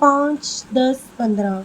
5, 10, 15,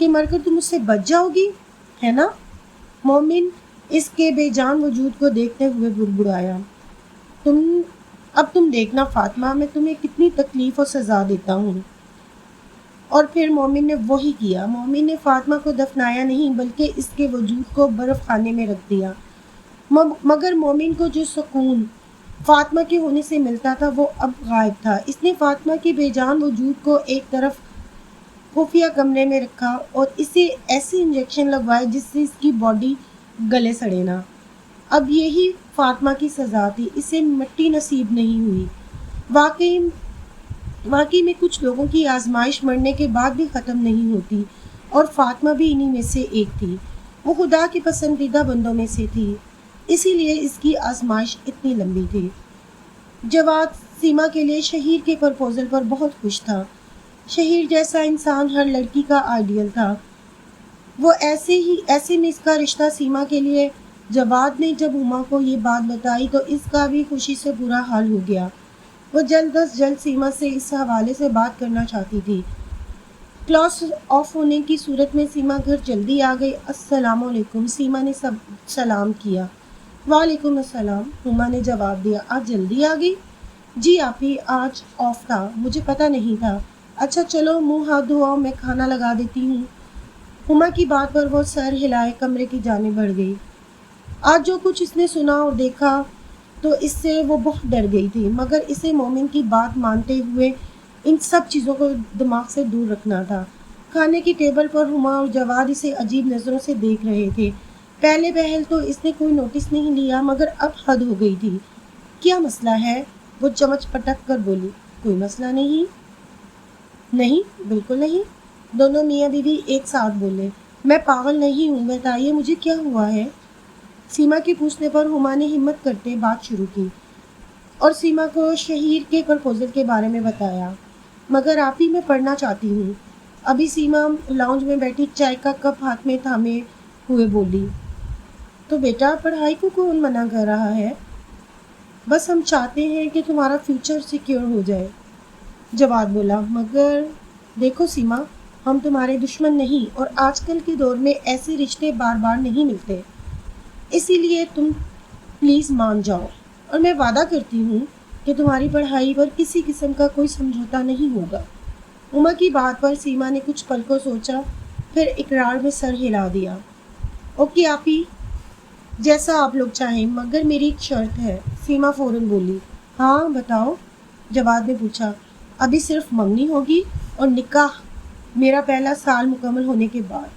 کہ مر کر تم اس سے بچ جاؤ گی، ہے نا؟ مومن اس کے بے جان وجود کو دیکھتے ہوئے بڑبڑایا۔ اب تم دیکھنا فاطمہ، میں تمہیں کتنی تکلیف اور سزا دیتا ہوں۔ اور پھر مومن نے وہی کیا۔ مومن نے فاطمہ کو دفنایا نہیں بلکہ اس کے وجود کو برف خانے میں رکھ دیا۔ مگر مومن کو جو سکون فاطمہ کے ہونے سے ملتا تھا وہ اب غائب تھا۔ اس نے فاطمہ کے بے جان وجود کو ایک طرف خفیہ کمرے میں رکھا اور اسے ایسے انجیکشن لگوائے جس سے اس کی باڈی گلے سڑے نہ۔ اب یہی فاطمہ کی سزا تھی، اسے مٹی نصیب نہیں ہوئی۔ واقعی میں کچھ لوگوں کی آزمائش مرنے کے بعد بھی ختم نہیں ہوتی، اور فاطمہ بھی انہی میں سے ایک تھی۔ وہ خدا کے پسندیدہ بندوں میں سے تھی، اسی لیے اس کی آزمائش اتنی لمبی تھی۔ جواد سیما کے لیے شہیر کے پرپوزل پر بہت خوش تھا۔ شہیر جیسا انسان ہر لڑکی کا آئیڈیل تھا۔ وہ ایسے میں اس کا رشتہ سیما کے لیے۔ جواد نے جب ہما کو یہ بات بتائی تو اس کا بھی خوشی سے برا حال ہو گیا۔ وہ جلد از جلد سیما سے اس حوالے سے بات کرنا چاہتی تھی۔ کلاس آف ہونے کی صورت میں سیما گھر جلدی آ گئی۔ السلام علیکم، سیما نے سلام کیا۔ وعلیکم السلام، ہما نے جواب دیا۔ آج جلدی آ گئی؟ جی آپی، آج آف تھا، مجھے پتہ نہیں تھا۔ اچھا چلو منہ ہاتھ دھوؤ، میں کھانا لگا دیتی ہوں۔ ہما کی بات پر وہ سر ہلائے کمرے کی جانب بڑھ گئی۔ آج جو کچھ اس نے سنا اور دیکھا تو اس سے وہ بہت ڈر گئی تھی، مگر اسے مومن کی بات مانتے ہوئے ان سب چیزوں کو دماغ سے دور رکھنا تھا۔ کھانے کی ٹیبل پر ہما اور جواد اسے عجیب نظروں سے دیکھ رہے تھے۔ پہلے پہل تو اس نے کوئی نوٹس نہیں لیا، مگر اب حد ہو گئی تھی۔ کیا مسئلہ ہے؟ وہ چمچ پٹک کر بولی۔ کوئی مسئلہ نہیں۔ نہیں، بالکل نہیں، دونوں میاں بیوی ایک ساتھ بولے۔ میں پاگل نہیں ہوں، بتائیے مجھے کیا ہوا ہے؟ سیما کے پوچھنے پر ہما نے ہمت کرتے بات شروع کی اور سیما کو شہیر کے پرپوزل کے بارے میں بتایا۔ مگر آپ ہی میں پڑھنا چاہتی ہوں۔ ابھی سیما لاؤنج میں بیٹھی چائے کا کپ ہاتھ میں تھامے ہوئے بولی۔ تو بیٹا پڑھائی کو کون منع کر رہا ہے؟ بس ہم چاہتے ہیں کہ تمہارا فیوچر سیکیور ہو جائے، جواد بولا۔ مگر دیکھو سیما، ہم تمہارے دشمن نہیں، اور آج کل کے دور میں ایسے رشتے بار بار نہیں ملتے، اسی لیے تم پلیز مان جاؤ، اور میں وعدہ کرتی ہوں کہ تمہاری پڑھائی پر کسی قسم کا کوئی سمجھوتا نہیں ہوگا۔ ہما کی بات پر سیما نے کچھ پل کو سوچا، پھر اقرار میں سر ہلا دیا۔ اوکے آپی، جیسا آپ لوگ چاہیں، مگر میری ایک شرط ہے، سیما فوراً بولی۔ ہاں بتاؤ، جواد نے پوچھا۔ ابھی صرف منگنی ہوگی اور نکاح میرا پہلا سال مکمل ہونے کے بعد۔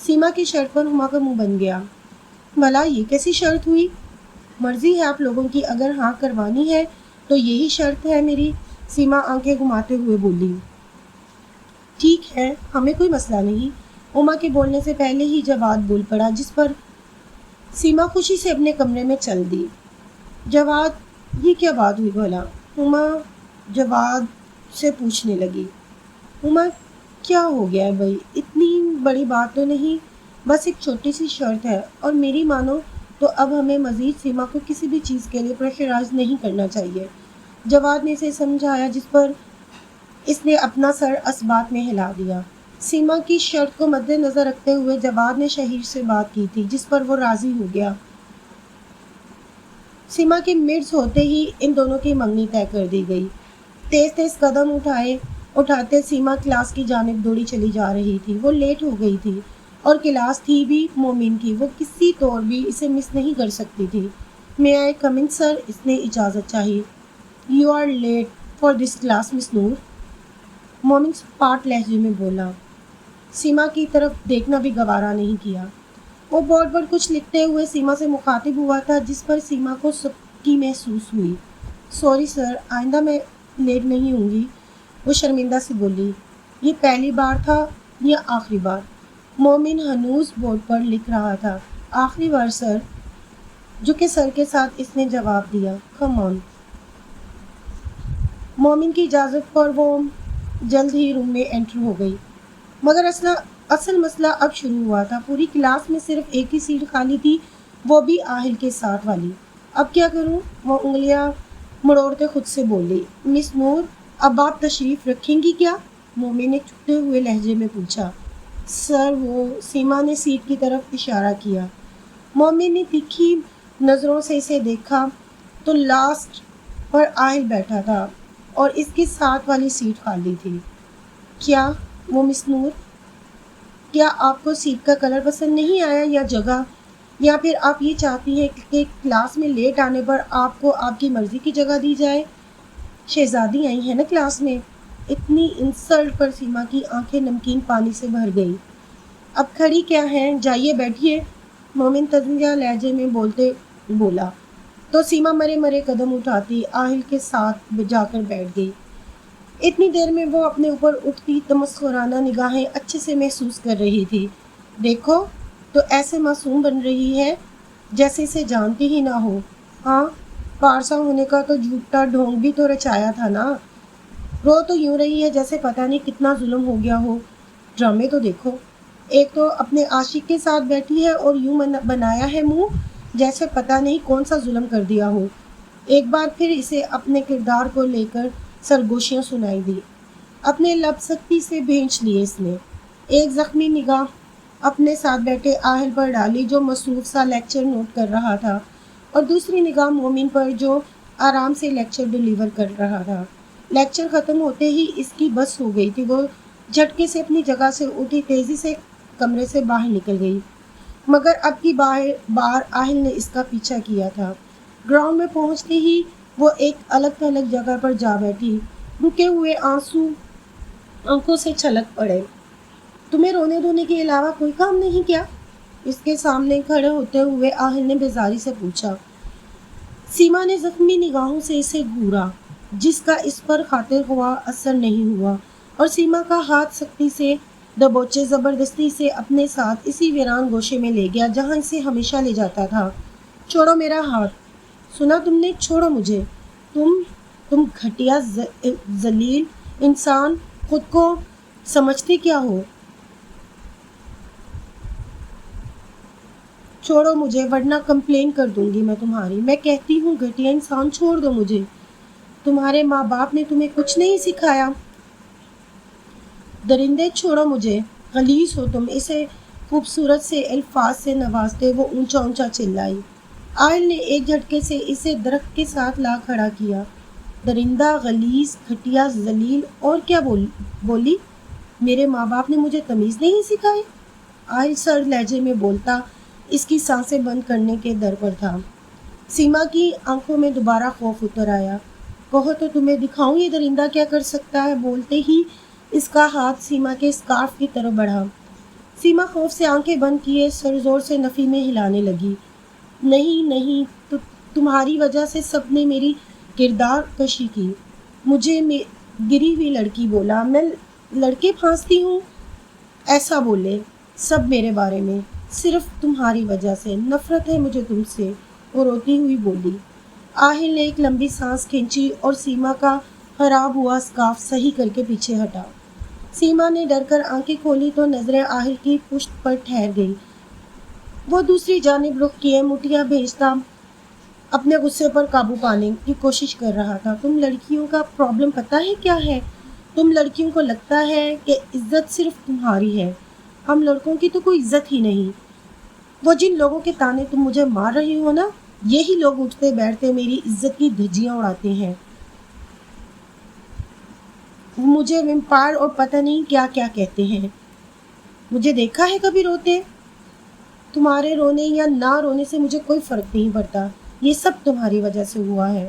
سیما کی شرط پر ہما کا منہ بن گیا۔ بھلا یہ کیسی شرط ہوئی؟ مرضی ہے آپ لوگوں کی، اگر ہاں کروانی ہے تو یہی شرط ہے میری، سیما آنکھیں گھماتے ہوئے بولی۔ ٹھیک ہے، ہمیں کوئی مسئلہ نہیں۔ ہما کے بولنے سے پہلے ہی جواد بول پڑا، جس پر سیما خوشی سے اپنے کمرے میں چل دی۔ جواد، یہ کیا بات ہوئی بھلا؟ ہما جواد سے پوچھنے لگی۔ ہما، کیا ہو گیا ہے بھائی؟ اتنی بڑی بات تو نہیں، بس ایک چھوٹی سی شرط ہے، اور میری مانو تو اب ہمیں مزید سیما کو کسی بھی چیز کے لیے پریشرائز نہیں کرنا چاہیے، جواد نے اسے سمجھایا، جس پر اس نے اپنا سر اس بات میں ہلا دیا۔ سیما کی شرط کو مد نظر رکھتے ہوئے جواد نے شہیر سے بات کی تھی، جس پر وہ راضی ہو گیا۔ سیما کے مرض ہوتے ہی ان دونوں کی منگنی طے کر دی گئی۔ تیز تیز قدم اٹھاتے سیما کلاس کی جانب دوڑی چلی جا رہی تھی۔ وہ لیٹ ہو گئی تھی، اور کلاس تھی بھی مومن کی، وہ کسی طور بھی اسے مس نہیں کر سکتی تھی۔ میں آئی کم ان سر؟ اس نے اجازت چاہی۔ You are late for this class miss Noor, Momin سپاٹ لہجے میں بولا۔ سیما کی طرف دیکھنا بھی گوارا نہیں کیا۔ وہ بورڈ پر کچھ لکھتے ہوئے سیما سے مخاطب ہوا تھا، جس پر سیما کو سبکی محسوس ہوئی۔ سوری سر، آئندہ میں لیٹ نہیں ہوں گی، وہ شرمندہ سے بولی۔ یہ پہلی بار تھا یا آخری بار؟ مومن ہنوز بورڈ پر لکھ رہا تھا۔ آخری بار سر، جو کہ سر کے ساتھ اس نے جواب دیا۔ کم آن۔ مومن کی اجازت پر وہ جلد ہی روم میں انٹر ہو گئی، مگر اصل مسئلہ اب شروع ہوا تھا۔ پوری کلاس میں صرف ایک ہی سیٹ خالی تھی، وہ بھی آہل کے ساتھ والی۔ اب کیا کروں؟ وہ انگلیاں مڑوڑتے خود سے بولی۔ مس نور، اب آپ تشریف رکھیں گی کیا؟ مومن نے چپتے ہوئے لہجے میں پوچھا۔ سر وہ سیما نے سیٹ کی طرف اشارہ کیا۔ مومن نے تیکھی نظروں سے اسے دیکھا تو لاسٹ پر آہل بیٹھا تھا اور اس کی ساتھ والی سیٹ خالی تھی۔ کیا وہ مس نور، کیا آپ کو سیٹ کا کلر پسند نہیں آیا یا جگہ، یا پھر آپ یہ چاہتی ہیں کہ کلاس میں لیٹ آنے پر آپ کو آپ کی مرضی کی جگہ دی جائے؟ شہزادی آئی ہیں نا کلاس میں۔ اتنی انسلٹ پر سیما کی آنکھیں نمکین پانی سے بھر گئی۔ اب کھڑی کیا ہیں، جائیے بیٹھیے، مومن تنزیہ لہجے میں بولا تو سیما مرے مرے قدم اٹھاتی آہل کے ساتھ جا کر بیٹھ گئی۔ اتنی دیر میں وہ اپنے اوپر اٹھتی تمسخرانہ نگاہیں اچھے سے محسوس کر رہی تھی۔ دیکھو تو ایسے معصوم بن رہی ہے جیسے اسے جانتی ہی نہ ہو۔ ہاں، پارسا ہونے کا تو جھوٹا ڈھونگ بھی تو رچایا تھا نا۔ رو تو یوں رہی ہے جیسے پتہ نہیں کتنا ظلم ہو گیا ہو۔ ڈرامے تو دیکھو، ایک تو اپنے عاشق کے ساتھ بیٹھی ہے اور یوں بنایا ہے منہ جیسے پتہ نہیں کون سا ظلم کر دیا ہو۔ ایک بار پھر اسے اپنے کردار کو لے کر سرگوشیاں سنائی دی۔ اپنے لب سختی سے بھینچ لیے اس نے۔ ایک زخمی نگاہ اپنے ساتھ بیٹھے آہل پر ڈالی جو مصروف سا لیکچر نوٹ کر رہا تھا، اور دوسری نگاہ مومن پر جو آرام سے لیکچر ڈیلیور کر رہا تھا۔ لیکچر ختم ہوتے ہی اس کی بس ہو گئی تھی۔ وہ جھٹکے سے اپنی جگہ سے اٹھی تیزی سے کمرے سے باہر نکل گئی، مگر اب کی بار آہل نے اس کا پیچھا کیا تھا۔ گراؤنڈ میں پہنچتے ہی وہ ایک الگ تھلگ جگہ پر جا بیٹھی۔ رکے ہوئے آنسو آنکھوں سے چھلک پڑے۔ تمہیں رونے دھونے کے علاوہ کوئی کام نہیں کیا؟ اس کے سامنے کھڑے ہوتے ہوئے آہل نے بیزاری سے پوچھا۔ سیما نے زخمی نگاہوں سے اسے گھورا، جس کا اس پر خاطر خواہ اثر نہیں ہوا، اور سیما کا ہاتھ سختی سے دبوچے زبردستی سے اپنے ساتھ اسی ویران گوشے میں لے گیا جہاں اسے ہمیشہ لے جاتا تھا۔ چھوڑو میرا ہاتھ، سنا تم نے؟ چھوڑو مجھے۔ تم گھٹیا ذلیل انسان، خود کو سمجھتے کیا ہو؟ چھوڑو مجھے ورنہ کمپلین کر دوں گی میں تمہاری۔ میں کہتی ہوں گھٹیا انسان، چھوڑ دو مجھے۔ تمہارے ماں باپ نے تمہیں کچھ نہیں سکھایا؟ درندے، چھوڑو مجھے، غلیظ ہو تم۔ اسے خوبصورت سے الفاظ سے نوازتے وہ اونچا اونچا چلائی۔ آہل نے ایک جھٹکے سے اسے درخت کے ساتھ لا کھڑا کیا۔ درندہ، غلیظ، گھٹیا، ذلیل، اور کیا بولی؟ میرے ماں باپ نے مجھے تمیز نہیں سکھائی؟ آہل سرد لہجے میں بولتا اس کی سانسیں بند کرنے کے در پر تھا۔ سیما کی آنکھوں میں دوبارہ خوف اتر آیا۔ کہو تو تمہیں دکھاؤں یہ درندہ کیا کر سکتا ہے؟ بولتے ہی اس کا ہاتھ سیما کے اسکارف کی طرف بڑھا۔ سیما خوف سے آنکھیں بند کیے سر زور سے نفی میں ہلانے لگی۔ نہیں نہیں، تمہاری وجہ سے سب نے میری کردار کشی کی۔ مجھے گری ہوئی لڑکی بولا، میں لڑکے پھانستی ہوں؟ ایسا بولے سب میرے بارے میں، صرف تمہاری وجہ سے۔ نفرت ہے مجھے تم سے، وہ روتی ہوئی بولی۔ آہل نے ایک لمبی سانس کھینچی اور سیما کا خراب ہوا اسکارف صحیح کر کے پیچھے ہٹا۔ سیما نے ڈر کر آنکھیں کھولی تو نظریں آہل کی پشت پر ٹھہر گئی۔ وہ دوسری جانب رخ کیے مٹھیاں بھیجتا اپنے غصے پر قابو پانے کی کوشش کر رہا تھا۔ تم لڑکیوں کا پرابلم پتہ ہے کیا ہے؟ تم لڑکیوں کو لگتا ہے کہ عزت صرف تمہاری ہے، ہم لڑکوں کی تو کوئی عزت ہی نہیں۔ وہ جن لوگوں کے تانے تم مجھے مار رہی ہو نا، یہی لوگ اٹھتے بیٹھتے میری عزت کی دھجیاں اڑاتے ہیں۔ مجھے ویمپائر اور پتہ نہیں کیا کیا کہتے ہیں۔ مجھے دیکھا ہے کبھی روتے؟ تمہارے رونے یا نہ رونے سے مجھے کوئی فرق نہیں پڑتا، یہ سب تمہاری وجہ سے ہوا ہے۔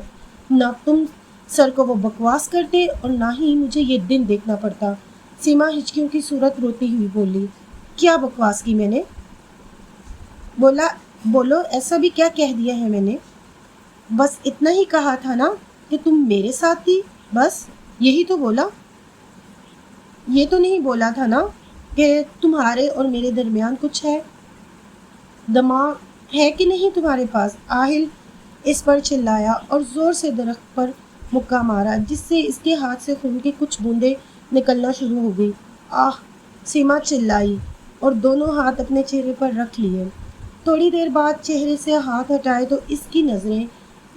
نہ تم سر کو وہ بکواس کرتے اور نہ ہی مجھے یہ دن دیکھنا پڑتا۔ سیما ہچکیوں کی صورت روتی ہوئی بولی۔ کیا بکواس کی میں نے؟ بولو ایسا بھی کیا کہہ دیا ہے میں نے؟ بس اتنا ہی کہا تھا نا کہ تم میرے ساتھ تھی، بس یہی تو بولا۔ یہ تو نہیں بولا تھا نا کہ تمہارے اور میرے درمیان کچھ ہے؟ دماغ ہے کہ نہیں تمہارے پاس؟ آہل اس پر چلایا اور زور سے درخت پر مکہ مارا، جس سے اس کے ہاتھ سے خون کی کچھ بوندیں نکلنا شروع ہو گئی۔ آہ! سیما چلائی اور دونوں ہاتھ اپنے چہرے پر رکھ لیے۔ تھوڑی دیر بعد چہرے سے ہاتھ ہٹائے تو اس کی نظریں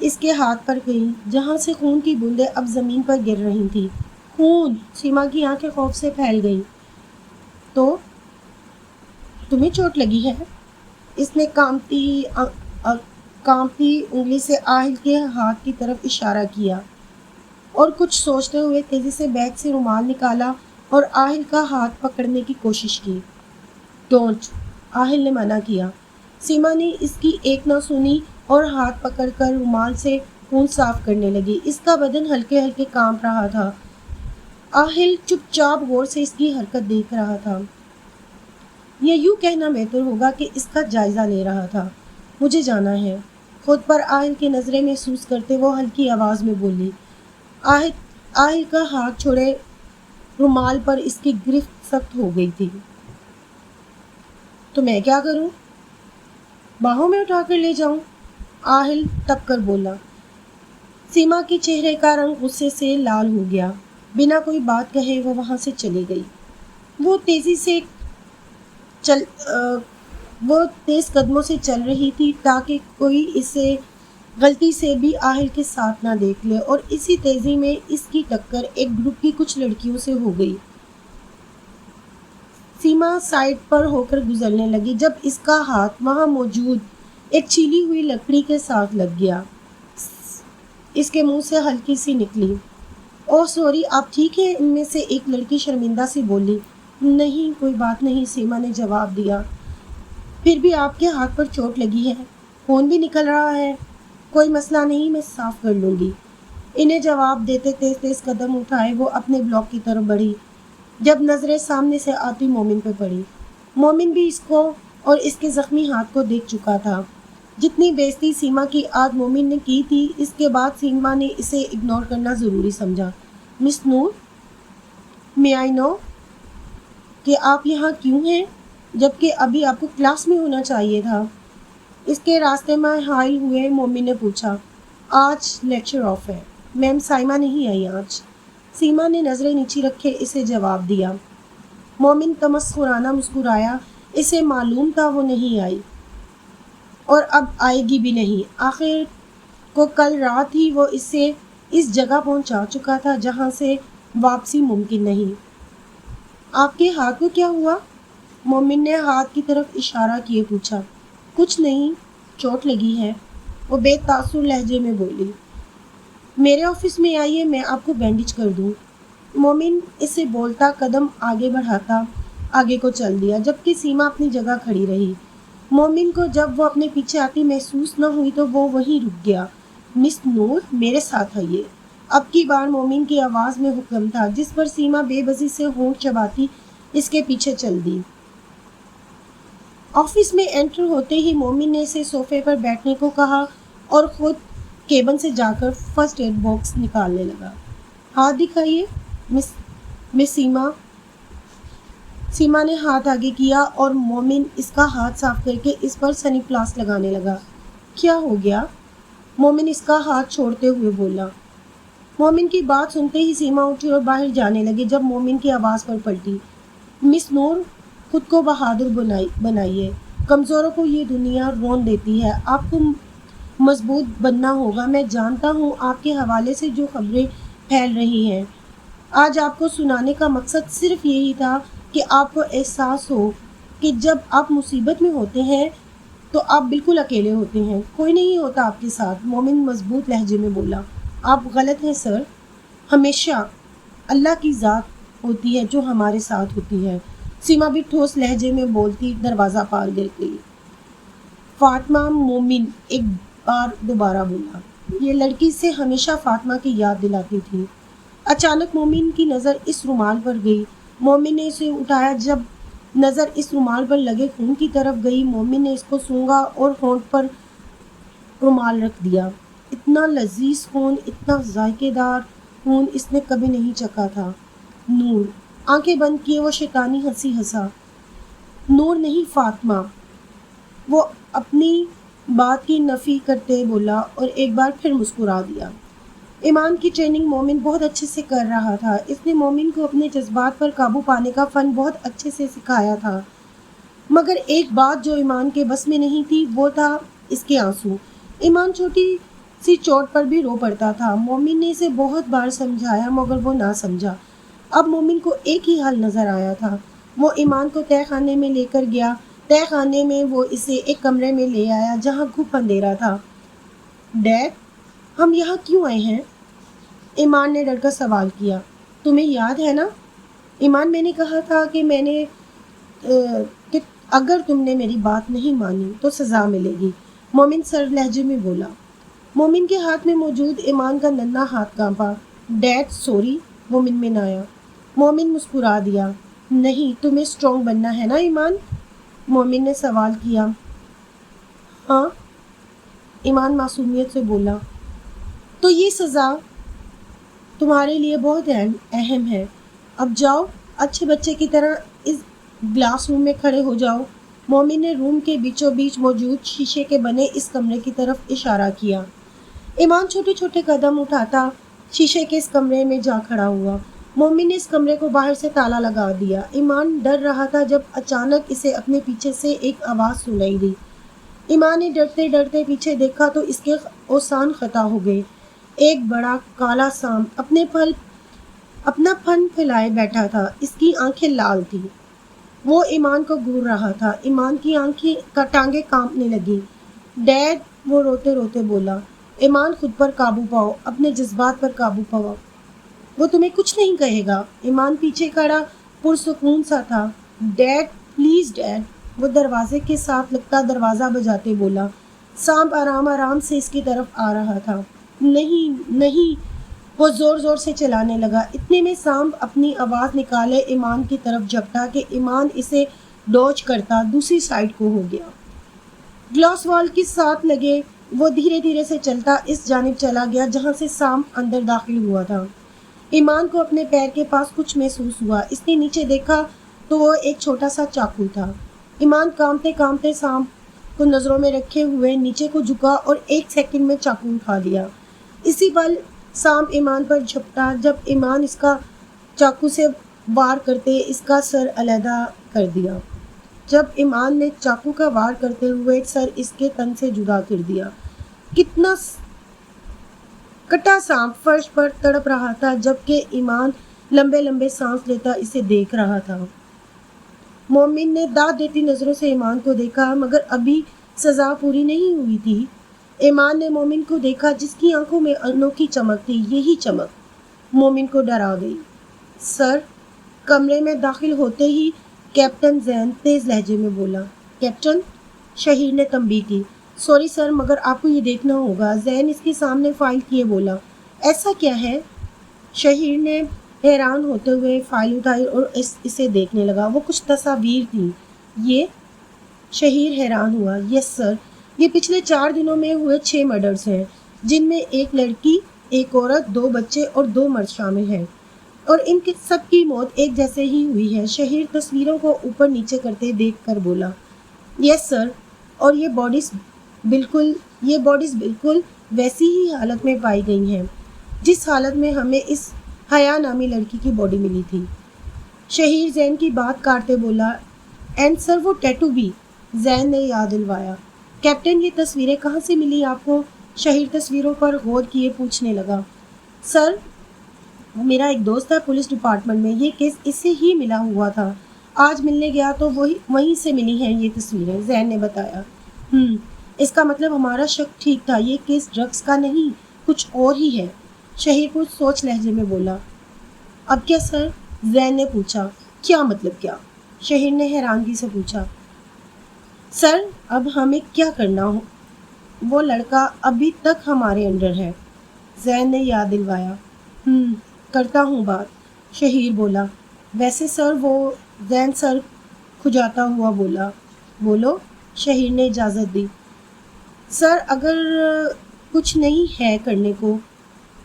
اس کے ہاتھ پر گئیں جہاں سے خون کی بوندیں اب زمین پر گر رہی تھیں۔ خون! سیما کی آنکھیں خوف سے پھیل گئیں۔ تو تمہیں چوٹ لگی ہے؟ اس نے کانپتی انگلی سے آہل کے ہاتھ کی طرف اشارہ کیا اور کچھ سوچتے ہوئے تیزی سے بیگ سے رومال نکالا اور آہل کا ہاتھ پکڑنے کی کوشش کی۔ ڈونٹ، آہل نے منع کیا۔ سیما نے اس کی ایک نہ سنی اور ہاتھ پکڑ کر رومال سے خون صاف کرنے لگی۔ اس کا بدن ہلکے ہلکے کانپ رہا تھا۔ آہل چپ چاپ غور سے اس کی حرکت دیکھ رہا تھا، یا یوں کہنا بہتر ہوگا کہ اس کا جائزہ لے رہا تھا۔ مجھے جانا ہے، خود پر آہل کی نظریں محسوس کرتے وہ ہلکی آواز میں بولی۔ آہل کا ہاتھ چھوڑے رومال پر اس کی گرفت سخت ہو گئی تھی۔ تو میں کیا کروں؟ باہوں میں اٹھا کر لے جاؤں؟ آہل تپ کر بولا۔ سیما کے چہرے کا رنگ غصے سے لال ہو گیا۔ بنا کوئی بات کہے وہ وہاں سے چلی گئی۔ وہ تیز قدموں سے چل رہی تھی تاکہ کوئی اسے غلطی سے بھی آہل کے ساتھ نہ دیکھ لے، اور اسی تیزی میں اس کی ٹکر ایک گروپ کی کچھ لڑکیوں سے ہو گئی۔ سیما سائڈ پر ہو کر گزرنے لگی جب اس کا ہاتھ وہاں موجود ایک چھیلی ہوئی لکڑی کے ساتھ لگ گیا۔ اس کے منہ سے ہلکی سی نکلی، اوہ سوری، آپ ٹھیک ہیں؟ ان میں سے ایک لڑکی شرمندہ سی بولی۔ نہیں، کوئی بات نہیں، سیما نے جواب دیا۔ پھر بھی آپ کے ہاتھ پر چوٹ لگی ہے، خون بھی نکل رہا ہے۔ کوئی مسئلہ نہیں، میں صاف کر لوں گی۔ انہیں جواب دیتے تیز تیز قدم اٹھائے وہ اپنے بلاک کی طرف بڑھی، جب نظریں سامنے سے آتی مومن پہ پڑی۔ مومن بھی اس کو اور اس کے زخمی ہاتھ کو دیکھ چکا تھا۔ جتنی بےعزتی سیما کی آج مومن نے کی تھی، اس کے بعد سیما نے اسے اگنور کرنا ضروری سمجھا۔ مس نور، may I know کہ آپ یہاں کیوں ہیں جبکہ ابھی آپ کو کلاس میں ہونا چاہیے تھا؟ اس کے راستے میں حائل ہوئے مومن نے پوچھا۔ آج لیکچر آف ہے، میم سائمہ نہیں آئی آج۔ سیما نے نظریں نیچی رکھے اسے جواب دیا۔ مومن تمسخرانہ مسکرایا، اسے معلوم تھا وہ نہیں آئی اور اب آئے گی بھی نہیں۔ آخر کو کل رات ہی وہ اسے اس جگہ پہنچا چکا تھا جہاں سے واپسی ممکن نہیں۔ آپ کے ہاتھ کو کیا ہوا؟ مومن نے ہاتھ کی طرف اشارہ کیے پوچھا۔ کچھ نہیں، چوٹ لگی ہے، وہ بے تاثر لہجے میں بولی۔ میرے آفس میں آئیے، میں آپ کو بینڈیج کر دوں۔ مومن اسے بولتا قدم آگے بڑھاتا آگے کو چل دیا، جبکہ سیما اپنی جگہ کھڑی رہی۔ مومن کو جب وہ اپنے پیچھے آتی محسوس نہ ہوئی تو وہ وہیں رک گیا۔ مس نور، میرے ساتھ آئیے۔ اب کی بار مومن کی آواز میں حکم تھا، جس پر سیما بے بسی سے ہونٹ چباتی اس کے پیچھے چل دی۔ آفس میں انٹر ہوتے ہی مومن نے اسے صوفے پر بیٹھنے کو کہا اور خود کیبن سے جا کر فرسٹ ایڈ باکس نکالنے لگا۔ ہاتھ دکھائیے مس سیما۔ سیما نے ہاتھ آگے کیا اور مومن اس کا ہاتھ صاف کر کے اس پر سنی پلاس لگانے لگا۔ کیا ہو گیا؟ مومن اس کا ہاتھ چھوڑتے ہوئے بولا۔ مومن کی بات سنتے ہی سیما اٹھی اور باہر جانے لگی جب مومن کی آواز پر پلٹی۔ مس نور، خود کو بہادر بنائیے، کمزوروں کو یہ دنیا رون دیتی ہے، آپ کو مضبوط بننا ہوگا۔ میں جانتا ہوں آپ کے حوالے سے جو خبریں پھیل رہی ہیں، آج آپ کو سنانے کا مقصد صرف یہی تھا کہ آپ کو احساس ہو کہ جب آپ مصیبت میں ہوتے ہیں تو آپ بالکل اکیلے ہوتے ہیں، کوئی نہیں ہوتا آپ کے ساتھ۔ مومن مضبوط لہجے میں بولا۔ آپ غلط ہیں سر، ہمیشہ اللہ کی ذات ہوتی ہے جو ہمارے ساتھ ہوتی ہے۔ سیما بھی ٹھوس لہجے میں بولتی دروازہ پار گر گئی۔ فاطمہ، مومن ایک بار دوبارہ بولا۔ یہ لڑکی سے ہمیشہ فاطمہ کی یاد دلاتی تھی۔ اچانک مومن کی نظر اس رومال پر گئی۔ مومن نے اسے اٹھایا۔ جب نظر اس رومال پر لگے خون کی طرف گئی، مومن نے اس کو سونگھا اور ہونٹ پر رومال رکھ دیا۔ اتنا لذیذ خون، اتنا ذائقے دار خون اس نے کبھی نہیں چکھا تھا۔ نور، آنکھیں بند کیے وہ شیطانی ہنسی ہنسا۔ نور نہیں، فاطمہ، وہ اپنی بات کی نفی کرتے بولا اور ایک بار پھر مسکرا دیا۔ ایمان کی ٹریننگ مومن بہت اچھے سے کر رہا تھا۔ اس نے مومن کو اپنے جذبات پر قابو پانے کا فن بہت اچھے سے سکھایا تھا، مگر ایک بات جو ایمان کے بس میں نہیں تھی وہ تھا اس کے آنسو۔ ایمان چھوٹی سی چوٹ پر بھی رو پڑتا تھا۔ مومن نے اسے بہت بار سمجھایا مگر وہ نہ سمجھا۔ اب مومن کو ایک ہی حل نظر آیا تھا۔ وہ ایمان کو تہہ خانے میں لے کر گیا، تہ خانے میں وہ اسے ایک کمرے میں لے آیا جہاں گھپ اندھیرا تھا۔ ڈیڈ، ہم یہاں کیوں آئے ہیں؟ ایمان نے ڈر کر سوال کیا۔ تمہیں یاد ہے نا ایمان، میں نے کہا تھا کہ اگر تم نے میری بات نہیں مانی تو سزا ملے گی، مومن سر لہجے میں بولا۔ مومن کے ہاتھ میں موجود ایمان کا ننھا ہاتھ کانپا۔ ڈیڈ سوری، وہ منمنایا۔ مومن مسکرا دیا۔ نہیں، تمہیں اسٹرانگ بننا ہے نا ایمان؟ مومن نے سوال کیا۔ ہاں، ایمان معصومیت سے بولا۔ تو یہ سزا تمہارے لیے بہت اہم ہے۔ اب جاؤ، اچھے بچے کی طرح اس گلاس روم میں کھڑے ہو جاؤ۔ مومن نے روم کے بیچوں بیچ موجود شیشے کے بنے اس کمرے کی طرف اشارہ کیا۔ ایمان چھوٹے چھوٹے قدم اٹھاتا شیشے کے اس کمرے میں جا کھڑا ہوا۔ مومن نے اس کمرے کو باہر سے تالا لگا دیا۔ ایمان ڈر رہا تھا جب اچانک اسے اپنے پیچھے سے ایک آواز سنائی دی۔ ایمان نے ڈرتے ڈرتے پیچھے دیکھا تو اس کے اوسان خطا ہو گئے۔ ایک بڑا کالا سانپ اپنا پھن پھیلائے بیٹھا تھا۔ اس کی آنکھیں لال تھیں۔ وہ ایمان کو گھور رہا تھا۔ ایمان کی ٹانگیں کانپنے لگیں۔ ڈیڈ، وہ روتے روتے بولا۔ ایمان، خود پر قابو پاؤ، اپنے جذبات پر قابو پاؤ، وہ تمہیں کچھ نہیں کہے گا۔ ایمان پیچھے کھڑا پرسکون سا تھا۔ ڈیڈ پلیز ڈیڈ، وہ دروازے کے ساتھ لگتا دروازہ بجاتے بولا۔ سانپ آرام آرام سے اس کی طرف آ رہا تھا۔ نہیں نہیں، وہ زور زور سے چلانے لگا۔ اتنے میں سانپ اپنی آواز نکالے ایمان کی طرف جھپٹا کہ ایمان اسے ڈوج کرتا دوسری سائیڈ کو ہو گیا۔ گلاس وال کے ساتھ لگے وہ دھیرے دھیرے سے چلتا اس جانب چلا گیا جہاں سے سانپ اندر داخل ہوا تھا۔ ایمان کو اپنے پیر کے پاس کچھ محسوس ہوا۔ اس نے نیچے دیکھا تو وہ ایک چھوٹا سا چاقو تھا۔ ایمان کانپتے کانپتے سانپ کو نظروں میں رکھے ہوئے نیچے کو جھکا اور 1 سیکنڈ میں چاقو اٹھا لیا۔ اسی پل سانپ ایمان پر جھپٹا۔ جب ایمان اس کا چاقو سے وار کرتے اس کا سر علیحدہ کر دیا۔ جب ایمان نے چاقو کا وار کرتے ہوئے سر اس کے تن سے جدا کر دیا۔ کتنا کٹا سانپ فرش پر تڑپ رہا تھا جبکہ ایمان لمبے لمبے سانس لیتا اسے دیکھ رہا تھا۔ مومن نے داد دیتی نظروں سے ایمان کو دیکھا مگر ابھی سزا پوری نہیں ہوئی تھی۔ ایمان نے مومن کو دیکھا جس کی آنکھوں میں انوکھی چمک تھی۔ یہی چمک مومن کو ڈرا گئی۔ سر، کمرے میں داخل ہوتے ہی کیپٹن زین تیز لہجے میں بولا۔ کیپٹن، شہیر نے تنبیہ کی۔ سوری سر، مگر آپ کو یہ دیکھنا ہوگا، زین اس کے سامنے فائل کیے بولا۔ ایسا کیا ہے؟ شہیر نے حیران ہوتے ہوئے فائل اٹھائی اور اسے دیکھنے لگا۔ وہ کچھ تصاویر تھیں۔ یہ؟ شہیر حیران ہوا۔ یس سر، یہ پچھلے 4 دنوں میں ہوئے 6 مرڈرز ہیں جن میں 1 لڑکی، 1 عورت، 2 بچے اور 2 مرد شامل ہیں، اور ان کے سب کی موت ایک جیسے ہی ہوئی ہے۔ شہیر تصویروں کو اوپر نیچے کرتے دیکھ کر بولا۔ یس سر، اور یہ باڈیز بالکل ویسی ہی حالت میں پائی گئی ہیں جس حالت میں ہمیں اس حیا نامی لڑکی کی باڈی ملی تھی۔ شہیر زین کی بات کاٹتے بولا۔ اینڈ سر، وہ ٹیٹو بھی، زین نے یاد دلوایا۔ کیپٹن، یہ تصویریں کہاں سے ملی آپ کو؟ شہیر تصویروں پر غور کیے پوچھنے لگا۔ سر، میرا ایک دوست ہے پولیس ڈپارٹمنٹ میں، یہ کیس اس سے ہی ملا ہوا تھا، آج ملنے گیا تو وہیں سے ملی ہیں یہ تصویریں، زین نے بتایا۔ اس کا مطلب ہمارا شک ٹھیک تھا، یہ کیس ڈرگز کا نہیں کچھ اور ہی ہے، شہیر کچھ سوچ لہجے میں بولا۔ اب کیا سر؟ زین نے پوچھا۔ کیا مطلب کیا؟ شہیر نے حیرانگی سے پوچھا۔ سر، اب ہمیں کیا کرنا ہو؟ وہ لڑکا ابھی تک ہمارے انڈر ہے، زین نے یاد دلوایا۔ کرتا ہوں بات، شہیر بولا۔ ویسے سر وہ، زین سر کھجاتا ہوا بولا۔ بولو، شہیر نے اجازت دی۔ سر، اگر کچھ نہیں ہے کرنے کو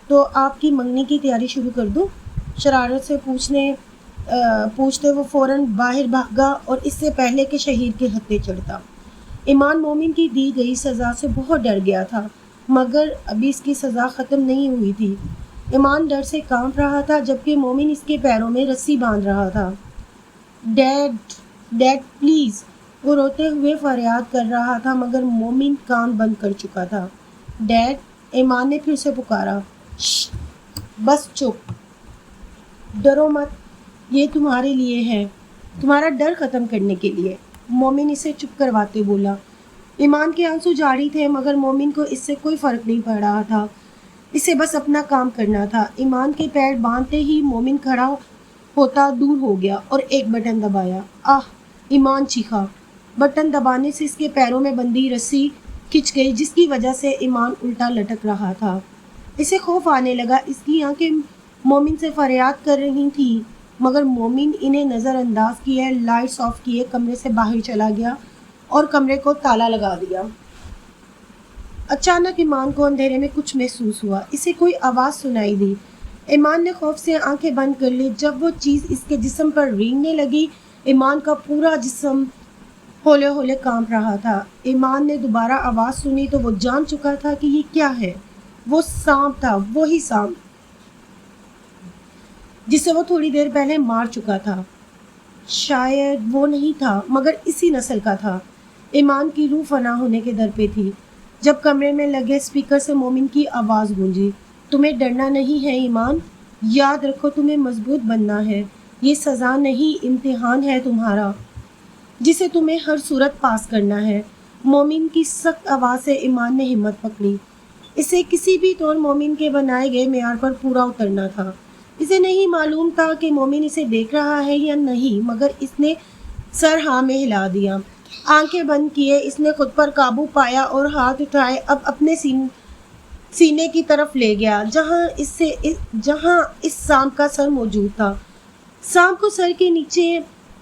تو آپ کی منگنی کی تیاری شروع کر دوں؟ شرارت سے پوچھتے وہ فوراً باہر بھاگا اور اس سے پہلے کہ شہیر کے ہتھے چڑھتا۔ ایمان مومن کی دی گئی سزا سے بہت ڈر گیا تھا مگر ابھی اس کی سزا ختم نہیں ہوئی تھی۔ ایمان ڈر سے کانپ رہا تھا جبکہ مومن اس کے پیروں میں رسی باندھ رہا تھا۔ ڈیڈ پلیز، وہ روتے ہوئے فریاد کر رہا تھا مگر مومن کان بند کر چکا تھا۔ ڈیڈ، ایمان نے پھر سے پکارا۔ بس چپ، ڈرو مت، یہ تمہارے لیے ہے، تمہارا ڈر ختم کرنے کے لیے۔ مومن اسے چپ کرواتے بولا۔ ایمان کے آنسو جاری تھے مگر مومن کو اس سے کوئی فرق نہیں پڑ رہا تھا، اسے بس اپنا کام کرنا تھا۔ ایمان کے پیر باندھتے ہی مومن کھڑا ہوتا دور ہو گیا اور ایک بٹن دبایا۔ آہ! ایمان چیخا۔ بٹن دبانے سے اس کے پیروں میں بندھی رسی کھچ گئی جس کی وجہ سے ایمان الٹا لٹک رہا تھا۔ اسے خوف آنے لگا، اس کی آنکھیں مومن سے فریاد کر رہی تھیں مگر مومن انہیں نظر انداز کیے، لائٹس آف کیے کمرے سے باہر چلا گیا اور کمرے کو تالا لگا دیا۔ اچانک ایمان کو اندھیرے میں کچھ محسوس ہوا، اسے کوئی آواز سنائی دی۔ ایمان نے خوف سے آنکھیں بند کر لی۔ جب وہ چیز اس کے جسم پر رینگنے لگی، ایمان کا پورا جسم ہولے ہولے کانپ رہا تھا۔ ایمان نے دوبارہ آواز سنی تو وہ جان چکا تھا کہ یہ کیا ہے۔ وہ سانپ تھا، وہی سانپ جسے وہ تھوڑی دیر پہلے مار چکا تھا۔ شاید وہ نہیں تھا مگر اسی نسل کا تھا۔ ایمان کی روح فنا ہونے کے در پہ تھی جب کمرے میں لگے اسپیکر سے مومن کی آواز گونجی۔ تمہیں ڈرنا نہیں ہے ایمان، یاد رکھو تمہیں مضبوط بننا ہے، یہ سزا نہیں امتحان ہے تمہارا جسے تمہیں ہر صورت پاس کرنا ہے۔ مومن کی سخت آواز سے ایمان نے ہمت پکڑی، اسے کسی بھی طور مومن کے بنائے گئے معیار پر پورا اترنا تھا۔ اسے نہیں معلوم تھا کہ مومن اسے دیکھ رہا ہے یا نہیں مگر اس نے سر ہاں میں ہلا دیا۔ آنکھیں بند کیے اس نے خود پر قابو پایا اور ہاتھ اٹھائے اب اپنے سینے کی طرف لے گیا جہاں اس سانپ کا سر موجود تھا۔ سانپ کو سر کے نیچے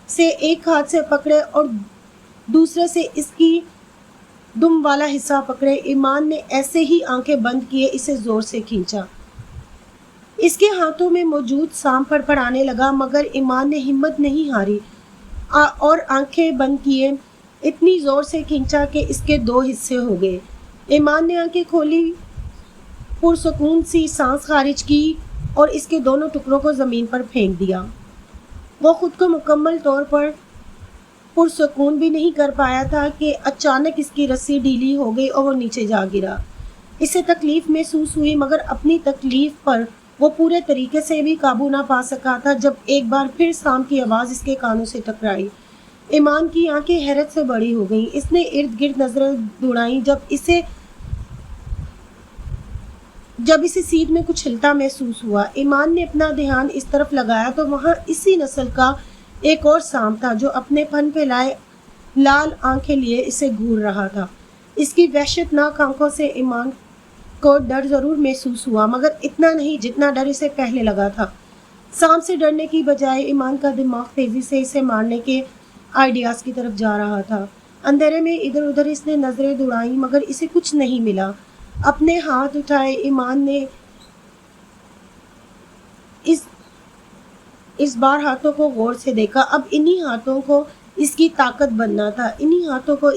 سے ایک ہاتھ سے پکڑے اور دوسرے سے اس کی دم والا حصہ پکڑے۔ ایمان نے ایسے ہی آنکھیں بند کیے اسے زور سے کھینچا۔ اس کے ہاتھوں میں موجود سانپ پڑپڑانے لگا مگر ایمان نے ہمت نہیں ہاری اور آنکھیں بند کیے اتنی زور سے کھینچا کہ اس کے دو حصے ہو گئے۔ ایمان نے آنکھیں کھولی، پرسکون سی سانس خارج کی اور اس کے دونوں ٹکڑوں کو زمین پر پھینک دیا۔ وہ خود کو مکمل طور پر پرسکون بھی نہیں کر پایا تھا کہ اچانک اس کی رسی ڈھیلی ہو گئی اور وہ نیچے جا گرا۔ اسے تکلیف محسوس ہوئی مگر اپنی تکلیف پر وہ پورے طریقے سے بھی قابو نہ پا سکا تھا جب ایک بار پھر سانپ کی آواز اس کے کانوں سے ٹکرائی۔ ایمان کی آنکھیں حیرت سے بڑی ہو گئیں، اس نے ارد گرد نظریں دوڑائیں۔ جب اسے سیٹ میں کچھ ہلتا محسوس ہوا، ایمان نے اپنا دھیان اس طرف لگایا تو وہاں اسی نسل کا ایک اور سانپ تھا جو اپنے پن پھیلائے لال آنکھیں لیے اسے گھور رہا تھا۔ اس کی وحشتناک آنکھوں سے ایمان کو ڈر ضرور محسوس ہوا مگر اتنا نہیں جتنا ڈر اسے پہلے لگا تھا۔ سانپ سے ڈرنے کی بجائے ایمان کا دماغ تیزی سے اسے مارنے کے آئیڈیاز کی طرف جا رہا تھا۔ اندھیرے میں ادھر ادھر اس نے نظریں دوڑائیں مگر اسے کچھ نہیں ملا۔ اپنے ہاتھ اٹھائے ایمان نے اس بار ہاتھوں کو غور سے دیکھا۔ اب انہی ہاتھوں کو اس کی طاقت بننا تھا، انہی ہاتھوں کو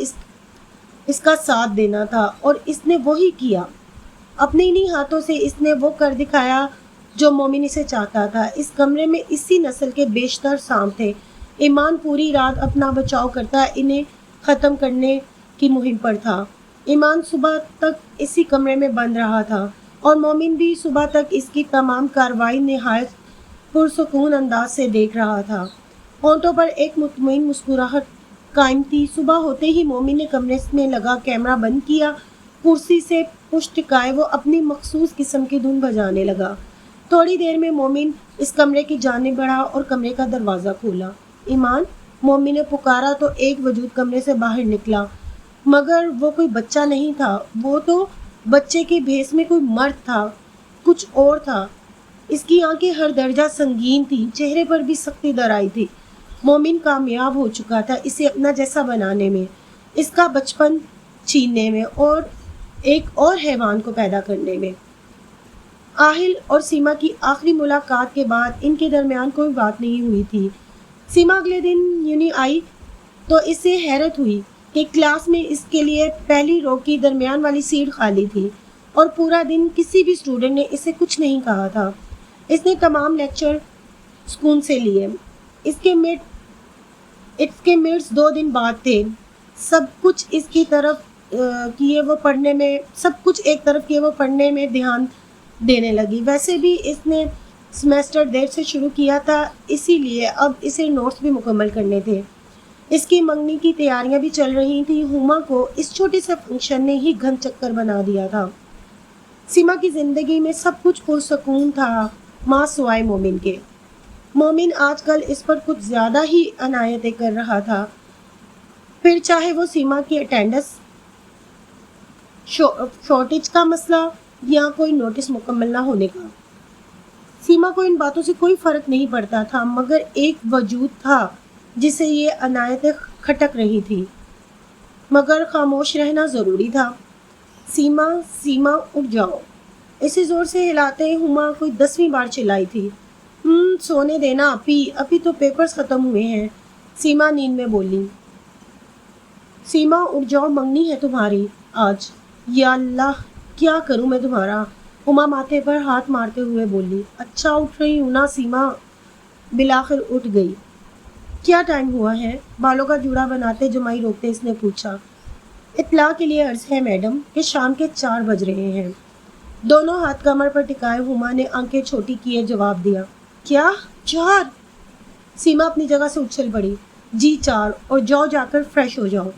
اس کا ساتھ دینا تھا اور اس نے وہی کیا۔ اپنے انہی ہاتھوں سے اس نے وہ کر دکھایا جو مومن اسے چاہتا تھا۔ اس کمرے میں اسی نسل کے بیشتر سانپ تھے۔ ایمان پوری رات اپنا بچاؤ کرتا انہیں ختم کرنے کی مہم پر تھا۔ ایمان صبح تک اسی کمرے میں بند رہا تھا اور مومن بھی صبح تک اس کی تمام کارروائی نہایت پرسکون انداز سے دیکھ رہا تھا۔ ہونٹوں پر ایک مطمئن مسکراہٹ قائم تھی۔ صبح ہوتے ہی مومن نے کمرے میں لگا کیمرہ بند کیا، کرسی سے پشت ٹکائے وہ اپنی مخصوص قسم کی دھن بجانے لگا۔ تھوڑی دیر میں مومن اس کمرے کی جانب بڑھا اور کمرے کا دروازہ کھولا۔ ایمان، مومن نے پکارا تو ایک وجود کمرے سے باہر نکلا مگر وہ کوئی بچہ نہیں تھا، وہ تو بچے کے بھیس میں کوئی مرد تھا، کچھ اور تھا۔ اس کی آنکھیں ہر درجہ سنگین تھیں، چہرے پر بھی سختی در آئی تھی۔ مومن کامیاب ہو چکا تھا اسے اپنا جیسا بنانے میں، اس کا بچپن چھیننے میں اور ایک اور حیوان کو پیدا کرنے میں۔ آہل اور سیما کی آخری ملاقات کے بعد ان کے درمیان کوئی بات نہیں ہوئی تھی۔ سیما اگلے دن یونی آئی تو اسے حیرت ہوئی کہ کلاس میں اس کے لیے پہلی رو کی درمیان والی سیٹ خالی تھی اور پورا دن کسی بھی اسٹوڈنٹ نے اسے کچھ نہیں کہا تھا۔ اس نے تمام لیکچر سکون سے لیے۔ اس کے مڈس 2 دن بعد تھے۔ سب کچھ ایک طرف کیے وہ پڑھنے میں دھیان دینے لگی۔ ویسے بھی اس نے سیمیسٹر دیر سے شروع کیا تھا، اسی لیے اب اسے نوٹس بھی مکمل کرنے تھے۔ اس کی منگنی کی تیاریاں بھی چل رہی تھی. ہما کو اس چھوٹے سے فنکشن نے ہی گھن چکر بنا دیا تھا. سیما کی زندگی میں سب کچھ پرسکون تھا ماں سوائے مومن کے. مومن آج کل اس پر کچھ زیادہ ہی عنایتیں کر رہا تھا. پھر چاہے وہ سیما کی اٹینڈنس شارٹیج کا مسئلہ یا کوئی نوٹس مکمل نہ ہونے کا. سیما کو ان باتوں سے کوئی فرق نہیں پڑتا تھا، مگر ایک وجود تھا جسے یہ عنایتیں کھٹک رہی تھی. مگر خاموش رہنا ضروری تھا. سیما سیما اٹھ جاؤ. اسے زور سے ہلاتے ہما کوئی 10ویں بار چلائی تھی. سونے دینا ابھی تو پیپرز ختم ہوئے ہیں، سیما نیند میں بولی. سیما اٹھ جاؤ، منگنی ہے تمہاری آج. یا اللہ کیا کروں میں تمہارا، ہما ماتھے پر ہاتھ مارتے ہوئے بولی. اچھا اٹھ رہی ہوں نا سیما. بالآخر اٹھ گئی. کیا ٹائم ہوا ہے؟ بالوں کا جوڑا بناتے جمائی روکتے اس نے پوچھا. اطلاع کے لیے عرض ہے میڈم کہ شام کے 4 بج رہے ہیں. دونوں ہاتھ کمر پر ٹکائے ہما نے آنکھیں چھوٹی کیے جواب دیا. کیا 4؟ سیما اپنی جگہ سے اچھل پڑی. جی 4، اور جاؤ جا کر فریش ہو جاؤ.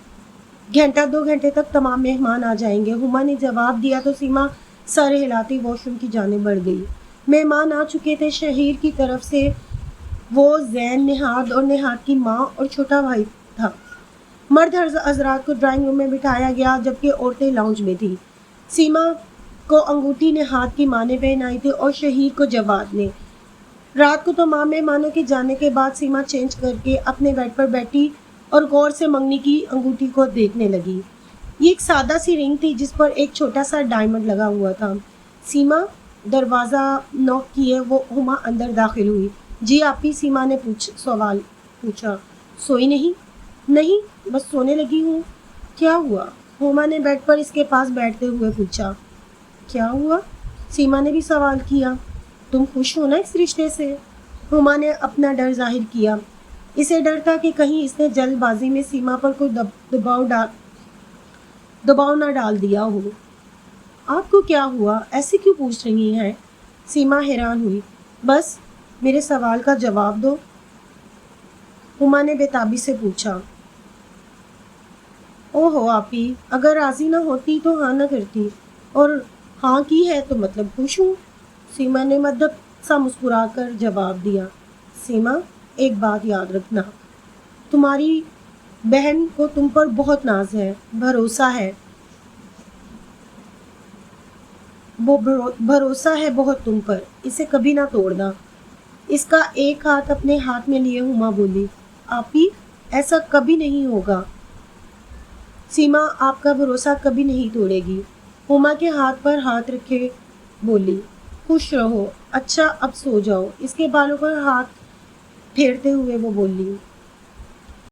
گھنٹہ 2 گھنٹے تک تمام مہمان آ جائیں گے، ہما نے جواب دیا تو سیما سر ہلاتی واش روم کی جانب بڑھ گئی. مہمان آ چکے تھے. شہیر کی طرف سے وہ زین، نہاد اور نہاد کی ماں اور چھوٹا بھائی تھا. مرد حضرات کو ڈرائنگ روم میں بٹھایا گیا جبکہ عورتیں لاؤنج میں تھیں. سیما کو انگوٹھی نہاد کی ماں نے پہنائی تھی اور شہیر کو جواد نے. رات کو تمام مہمانوں کے جانے کے بعد سیما چینج کر کے اپنے بیڈ پر بیٹھی اور غور سے منگنی کی انگوٹھی کو دیکھنے لگی. یہ ایک سادہ سی رنگ تھی جس پر ایک چھوٹا سا ڈائمنڈ لگا ہوا تھا. سیما دروازہ نوک کیے وہ ہما اندر داخل ہوئی. جی آپ ہی، سیما نے سوال پوچھا. سوئی نہیں بس سونے لگی ہوں. کیا ہوا؟ ہما نے بیڈ پر اس کے پاس بیٹھتے ہوئے پوچھا. کیا ہوا؟ سیما نے بھی سوال کیا. تم خوش ہو نا اس رشتے سے؟ ہما نے اپنا ڈر ظاہر کیا. اسے ڈر تھا کہ کہیں اس نے جلد بازی میں سیما پر کوئی دباؤ نہ ڈال دیا ہو. آپ کو کیا ہوا؟ ایسے کیوں پوچھ رہی ہیں؟ سیما حیران ہوئی. بس میرے سوال کا جواب دو، ہما نے بےتابی سے پوچھا. اوہو آپی، اگر راضی نہ ہوتی تو ہاں نہ کرتی، اور ہاں کی ہے تو مطلب خوش ہوں. سیما نے مدب سا مسکرا کر جواب دیا. سیما ایک بات یاد رکھنا، تمہاری بہن کو تم پر بہت ناز ہے، بھروسہ ہے بہت تم پر. اسے کبھی نہ توڑنا. اس کا ایک ہاتھ اپنے ہاتھ میں لیے ہما بولی. آپی ایسا کبھی نہیں ہوگا. سیما آپ کا بھروسہ کبھی نہیں توڑے گی. ہما کے ہاتھ پر ہاتھ رکھے بولی. خوش رہو. اچھا اب سو جاؤ. اس کے بالوں پر ہاتھ پھیرتے ہوئے وہ بولی.